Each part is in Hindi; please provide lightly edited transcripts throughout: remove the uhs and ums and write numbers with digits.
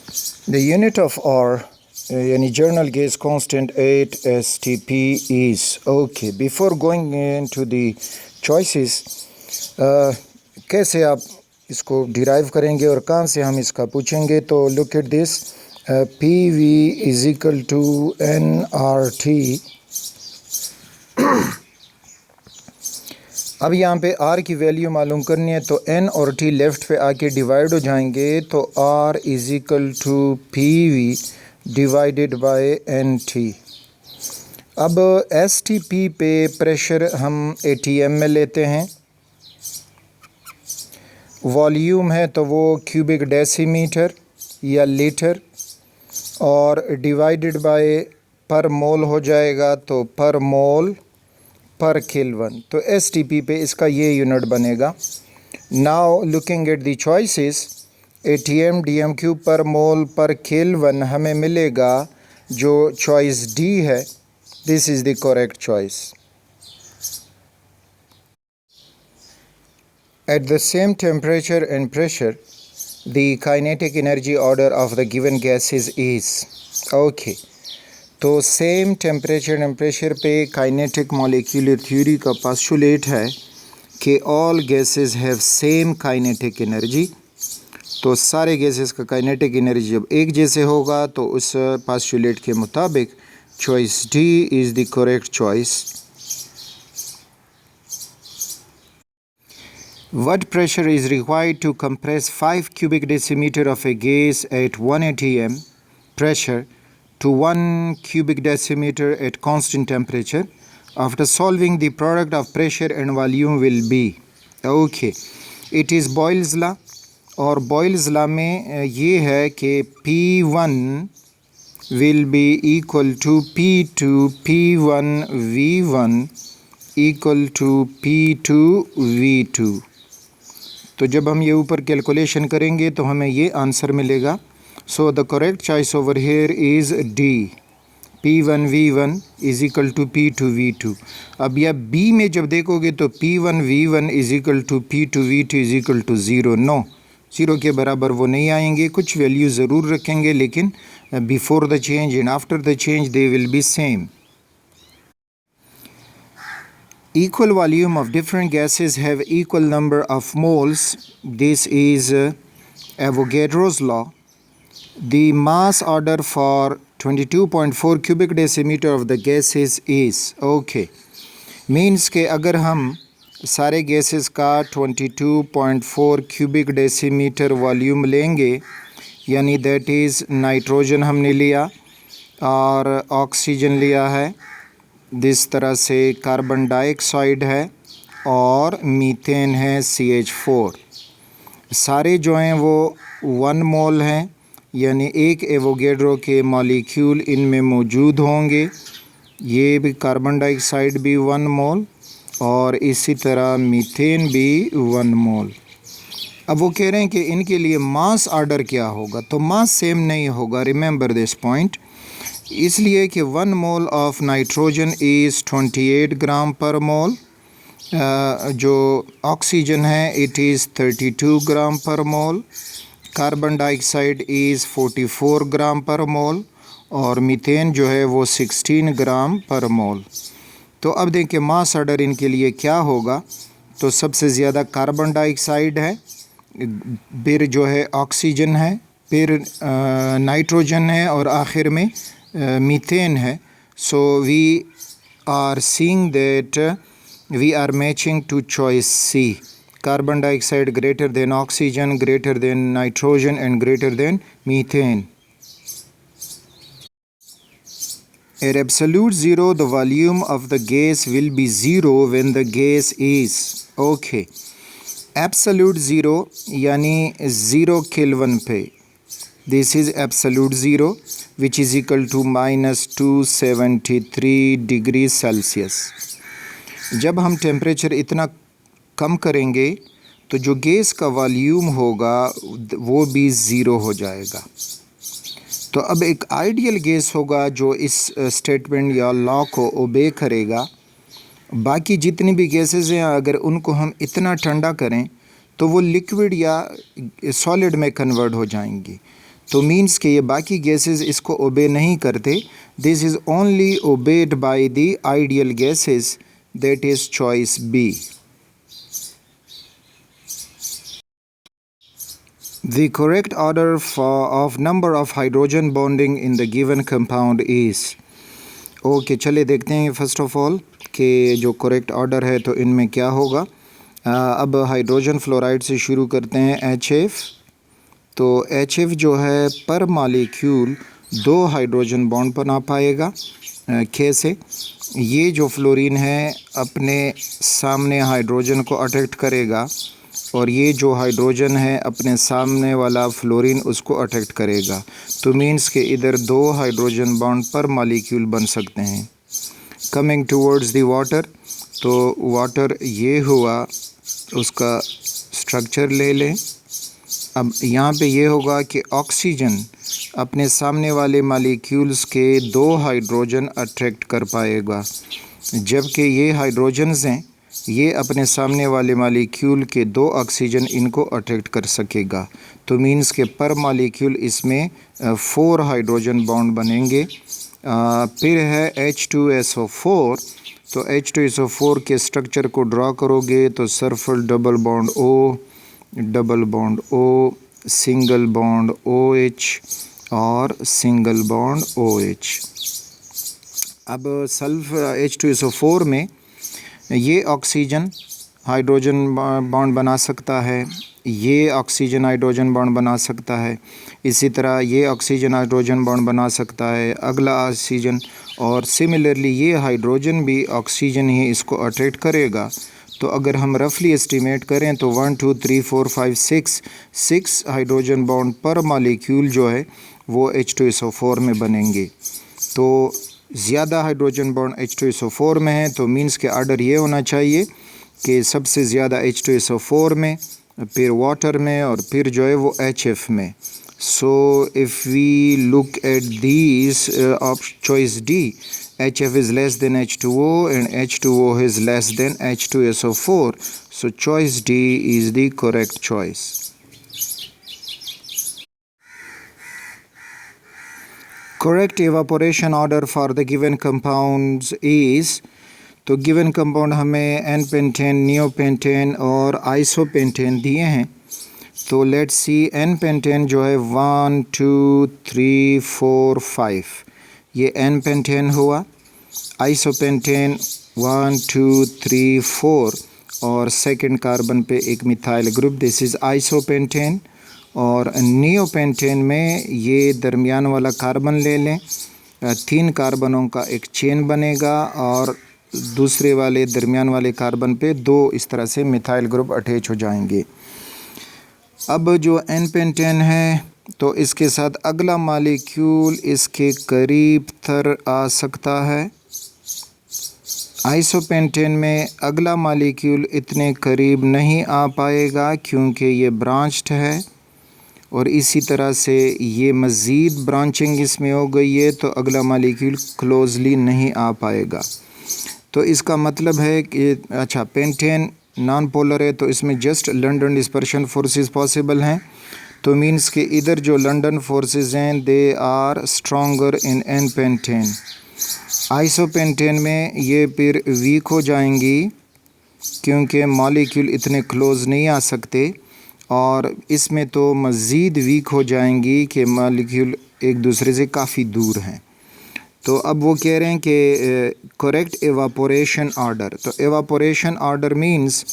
The unit of R, yani journal gauge constant 8 STP is okay. Before going into the choices, कैसे आप इसको डिराइव करेंगे और कहाँ से हम इसका पूछेंगे, तो look at this, P V is equal to n R T. अब यहाँ पे R की वैल्यू मालूम करनी है, तो N और T लेफ़्ट पे आके डिवाइड हो जाएंगे, तो R is equal to P V divided by n T. अब एस टी पी पे प्रेशर हम ATM में लेते हैं, वॉल्यूम है तो वो क्यूबिक डेसीमीटर या लीटर, और डिवाइडेड बाय पर मोल हो जाएगा, तो पर मोल पर केल्विन। तो एस टी पी पे इसका ये यूनिट बनेगा। Now looking at the choices, ATM DM cube पर मोल पर केल्विन हमें मिलेगा जो चॉइस डी है। This is the correct choice. At the same temperature and pressure the kinetic energy order of the given gases is okay. तो सेम टेम्परेचर एंड प्रेशर पे काइनेटिक मॉलिक्यूलर थ्योरी का पोस्टुलेट है कि all gases have same kinetic energy. तो सारे गैसेस का काइनेटिक एनर्जी जब एक जैसे होगा, तो उस पोस्टुलेट के मुताबिक choice D is the correct choice. What pressure is required to compress 5 cubic decimeter of a gas at 1 atm pressure to 1 cubic decimeter at constant temperature? After solving, the product of pressure and volume will be okay. It is Boyle's law, और Boyle's law में ये है कि P1 will be equal to P2 P1 V1 equal to P2 V2। तो जब हम ये ऊपर कैलकुलेशन करेंगे तो हमें ये आंसर मिलेगा। So the correct choice over here is D, P1 V1 is equal to P2 V2। अब या बी में जब देखोगे तो P1 V1 is equal to P2 V2 is equal to zero. No, zero के बराबर वो नहीं आएंगे, कुछ वैल्यू ज़रूर रखेंगे, लेकिन before the change and after the change they will be same. Equal volume of different gases have equal number of moles. This is Avogadro's law. The mass order for 22.4 cubic decimeter of the gases is okay. Means के अगर हम सारे gases का 22.4 cubic decimeter volume लेंगे, यानी that is नाइट्रोजन हमने लिया और ऑक्सीजन लिया है, जिस तरह से कार्बन डाइऑक्साइड है और मीथेन है CH4, सारे जो हैं वो 1 मोल हैं, यानी एक एवोगेड्रो के मॉलिक्यूल इनमें मौजूद होंगे। ये भी कार्बन डाइऑक्साइड भी 1 मोल और इसी तरह मीथेन भी 1 मोल। अब वो कह रहे हैं कि इनके लिए मास ऑर्डर क्या होगा, तो मास सेम नहीं होगा, रिमेंबर दिस पॉइंट, इसलिए कि 1 मोल ऑफ नाइट्रोजन इज़ 28 ग्राम पर मोल, जो ऑक्सीजन है इट इज़ 32 ग्राम पर मोल, कार्बन डाइऑक्साइड इज़ 44 ग्राम पर मोल और मीथेन जो है वो 16 ग्राम पर मोल। तो अब देखें मास ऑर्डर इनके लिए क्या होगा। तो सबसे ज़्यादा कार्बन डाइऑक्साइड है, फिर जो है ऑक्सीजन है, फिर नाइट्रोजन है और आखिर में मीथेन है। So we are seeing that we are matching to choice C, carbon dioxide greater than oxygen, greater than nitrogen and greater than methane. At absolute zero, the volume of the gas will be zero when the gas is okay. Absolute zero यानी 0 केल्विन पे, this is absolute zero which is equal to -273 degree Celsius. जब हम टेम्परेचर इतना कम करेंगे तो जो गैस का वॉल्यूम होगा वो भी ज़ीरो हो जाएगा। तो अब एक आइडियल गैस होगा जो इस स्टेटमेंट या लॉ को ओबे करेगा। बाकी जितनी भी गैसेस हैं अगर उनको हम इतना ठंडा करें तो वो लिक्विड या सॉलिड में कन्वर्ट हो जाएंगी। तो मीन्स कि ये बाकी गैसेस इसको ओबे नहीं करते. This is only obeyed by the ideal gases, that is choice B. The correct order of number of hydrogen bonding in the given compound is. Okay चलिए देखते हैं फर्स्ट ऑफ ऑल कि जो करेक्ट ऑर्डर है तो इनमें क्या होगा. अब हाइड्रोजन फ्लोराइड से शुरू करते हैं. HF, तो HF जो है पर मालिक्यूल 2 हाइड्रोजन बॉन्ड बना पाएगा. कैसे? ये जो फ्लोरीन है अपने सामने हाइड्रोजन को अट्रैक्ट करेगा और ये जो हाइड्रोजन है अपने सामने वाला फ्लोरीन उसको अट्रैक्ट करेगा. तो मीन्स के इधर 2 हाइड्रोजन बॉन्ड पर मालिक्यूल बन सकते हैं. कमिंग टूवर्ड्स दी वाटर, तो वाटर ये हुआ, उसका स्ट्रक्चर ले लें. अब यहाँ पे ये होगा कि ऑक्सीजन अपने सामने वाले मालिक्यूल्स के 2 हाइड्रोजन अट्रैक्ट कर पाएगा, जबकि ये हाइड्रोजन्स हैं ये अपने सामने वाले मालिक्यूल के 2 ऑक्सीजन इनको अट्रैक्ट कर सकेगा. तो मीन्स के पर मालिक्यूल इसमें 4 हाइड्रोजन बॉन्ड बनेंगे. फिर है H2SO4, तो H2SO4 के स्ट्रक्चर को ड्रा करोगे तो sulphur double bond O, double bond O, single bond OH और सिंगल बॉन्ड OH. अब सल्फर H2SO4 में ये ऑक्सीजन हाइड्रोजन बॉन्ड बना सकता है, ये ऑक्सीजन हाइड्रोजन बॉन्ड बना सकता है, इसी तरह ये ऑक्सीजन हाइड्रोजन बॉन्ड बना सकता है, अगला ऑक्सीजन, और सिमिलरली ये हाइड्रोजन भी ऑक्सीजन ही इसको अट्रैक्ट करेगा. तो अगर हम रफली एस्टिमेट करें तो 1 2 3 4 5 6 हाइड्रोजन बॉन्ड पर मालिक्यूल जो है वो H2SO4 में बनेंगे. तो ज़्यादा हाइड्रोजन बॉन्ड H2SO4 में है, तो मीन्स के आर्डर ये होना चाहिए कि सबसे ज़्यादा H2SO4 में, फिर वाटर में, और फिर जो है वो HF में. So if we look at these choice D, HF is less than H2O and H2O is less than H2SO4. So choice D is the correct choice. Correct evaporation order for the given compounds is, तो गिवन कंपाउंड हमें N-पेंटेन, नियोपेंटेन और आइसोपेंटेन दिए हैं. तो लेट्स सी, N-पेंटेन जो है 1 2 3 4 5, ये N-पेंटेन हुआ. आइसोपेंटेन 1 2 3 4 और सेकंड कार्बन पे एक methyl group, this is isopentane. और नियोपेंटेन में ये दरमियान वाला कार्बन ले लें, 3 कार्बनों का एक चेन बनेगा और दूसरे वाले दरमियान वाले कार्बन पे 2 इस तरह से मिथाइल ग्रुप अटैच हो जाएंगे. अब जो N-पेंटेन है तो इसके साथ अगला मालिक्यूल इसके करीब तर आ सकता है. आइसोपेंटेन में अगला मालिक्यूल इतने करीब नहीं आ पाएगा क्योंकि ये ब्रांच्ड है, और इसी तरह से ये मज़ीद ब्रांचिंग इसमें हो गई है तो अगला मालिक्यूल क्लोजली नहीं आ पाएगा. तो इसका मतलब है कि अच्छा, पेंटेन नॉन पोलर है तो इसमें just London dispersion forces possible हैं. तो मीन्स कि इधर जो लंडन फोर्सेस हैं they are stronger in N pentane. Isopentane में ये फिर वीक हो जाएंगी क्योंकि मॉलिक्यूल इतने क्लोज नहीं आ सकते, और इसमें तो मज़ीद वीक हो जाएंगी कि मॉलिक्यूल एक दूसरे से काफ़ी दूर हैं. तो अब वो कह रहे हैं कि करेक्ट एवापोरेशन ऑर्डर. तो एवापोरेशन ऑर्डर मींस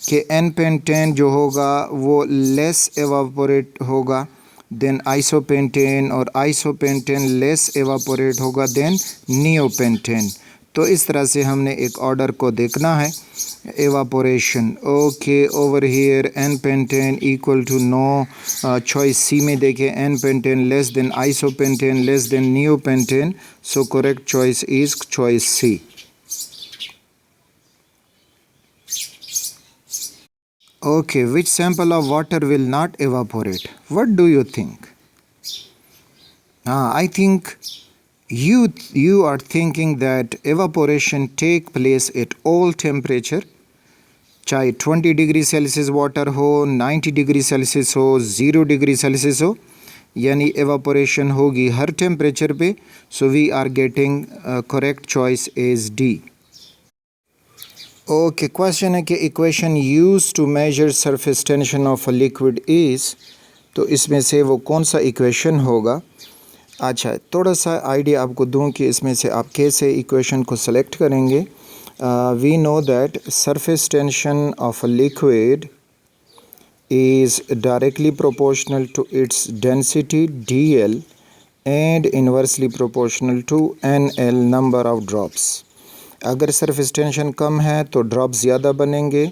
कि N-पेंटेन जो होगा वो लेस एवापोरेट होगा देन आइसोपेंटेन, और आइसोपेंटेन लेस एवापोरेट होगा देन नियोपेंटेन. तो इस तरह से हमने एक ऑर्डर को देखना है. Evaporation, okay, over here N pentane equal to no, choice C में देखें N pentane less than isopentane less than neopentane. So correct choice is choice C. Okay, which sample of water will not evaporate? What do you think? I think you are thinking that evaporation take place at all temperature, चाहे 20 डिग्री सेल्सियस वाटर हो, 90 डिग्री सेल्सियस हो, 0 डिग्री सेल्सियस हो, यानी एवापोरेशन होगी हर टेम्परेचर पे. So we are getting correct choice is D. Okay, question है कि equation use to measure surface tension of a liquid is. तो इसमें से वो कौन सा इक्वेशन होगा. अच्छा, थोड़ा सा आइडिया आपको दूं कि इसमें से आप कैसे इक्वेशन को सेलेक्ट करेंगे. We know that surface tension of a liquid is directly proportional to its density dl and inversely proportional to nl number of drops. अगर सरफेस टेंशन कम है तो ड्रॉप ज़्यादा बनेंगे,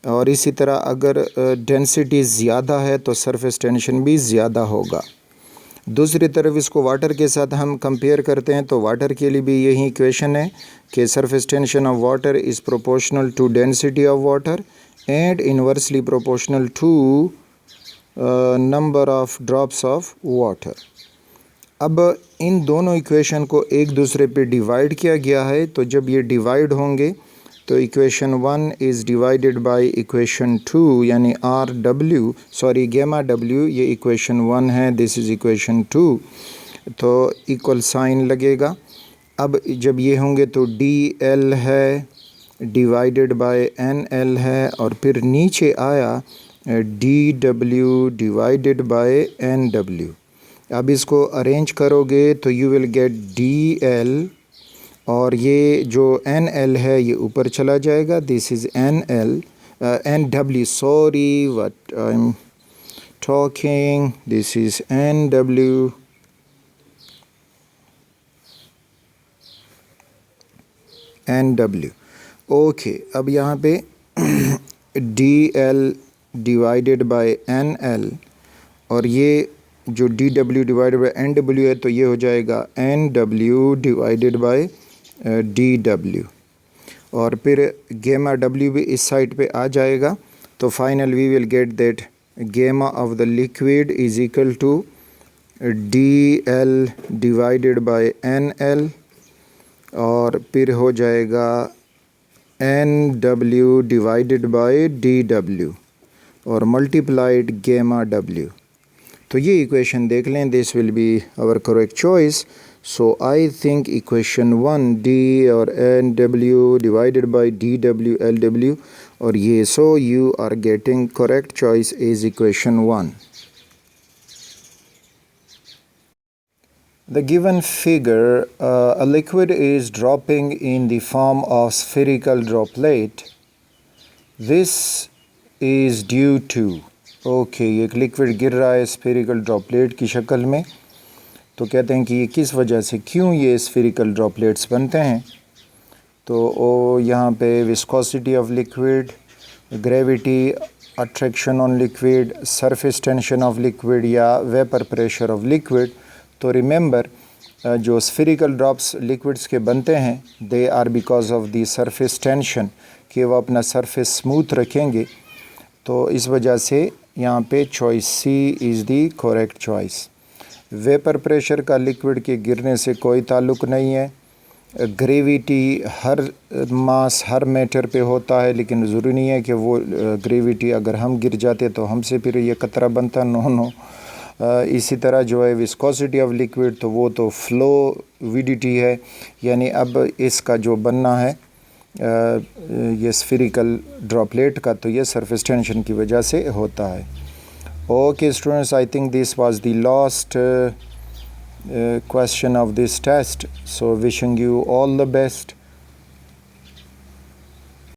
और इसी तरह अगर डेंसिटी ज़्यादा है तो सरफेस टेंशन भी ज़्यादा होगा. दूसरी तरफ इसको वाटर के साथ हम कंपेयर करते हैं तो वाटर के लिए भी यही इक्वेशन है कि surface tension of water is proportional to density of water and inversely proportional to number of drops of water. अब इन दोनों इक्वेशन को एक दूसरे पे डिवाइड किया गया है, तो जब ये डिवाइड होंगे तो equation 1 is divided by equation 2, यानी आर डब्ल्यू सॉरी गेमा डब्ल्यू, ये इक्वेशन 1 है, दिस इज़ इक्वेशन 2, तो इक्वल साइन लगेगा. अब जब ये होंगे तो डी एल है डिवाइडेड बाय एन एल है, और फिर नीचे आया D W divided by N W. अब इसको अरेंज करोगे तो you will get D L, और ये जो एन एल है ये ऊपर चला जाएगा. This is N L N W, sorry what I am talking, this is N W N W. Okay, अब यहाँ पे D L divided by N L, और ये जो D W divided by N W है तो ये हो जाएगा N W divided by D W, और फिर गेमा डब्ल्यू भी इस साइड पे आ जाएगा. तो final we will get that gamma of the liquid is equal to D L divided by N L, और फिर हो जाएगा N W divided by D W और मल्टीप्लाइड गेमा डब्ल्यू. तो ये इक्वेशन देख लें, this will be our correct choice. So I think equation 1 D और N W divided by D W L W, और ये so you are getting correct choice is equation 1. The given figure, a liquid is dropping in the form of spherical droplet. This is due to, okay, एक लिक्विड गिर रहा है स्फेरिकल ड्रॉपलेट की शक्ल में. तो कहते हैं कि ये किस वजह से, क्यों ये स्फेरिकल ड्रॉपलेट्स बनते हैं. तो यहाँ पे viscosity of liquid, gravity, attraction on liquid, surface tension of liquid या वेपर प्रेशर ऑफ लिक्विड. तो रिमेंबर, जो स्फेरिकल ड्रॉप्स लिक्विड्स के बनते हैं they are because of the surface tension, कि वो अपना सरफेस स्मूथ रखेंगे. तो इस वजह से यहाँ पे choice C is the correct choice. Vapour pressure का लिक्विड के गिरने से कोई ताल्लुक़ नहीं है. ग्रेविटी हर मास हर मैटर पे होता है, लेकिन ज़रूरी नहीं है कि वो ग्रेविटी अगर हम गिर जाते तो हमसे फिर ये कतरा बनता, नो. इसी तरह जो है विस्कोसिटी ऑफ लिक्विड, तो वो तो फ्लो विडिटी है, यानी अब इसका जो बनना है ये स्फेरिकल ड्रॉपलेट का, तो ये सरफेस टेंशन की वजह से होता है. Okay students, I think this was the last question of this test. So wishing you all the best.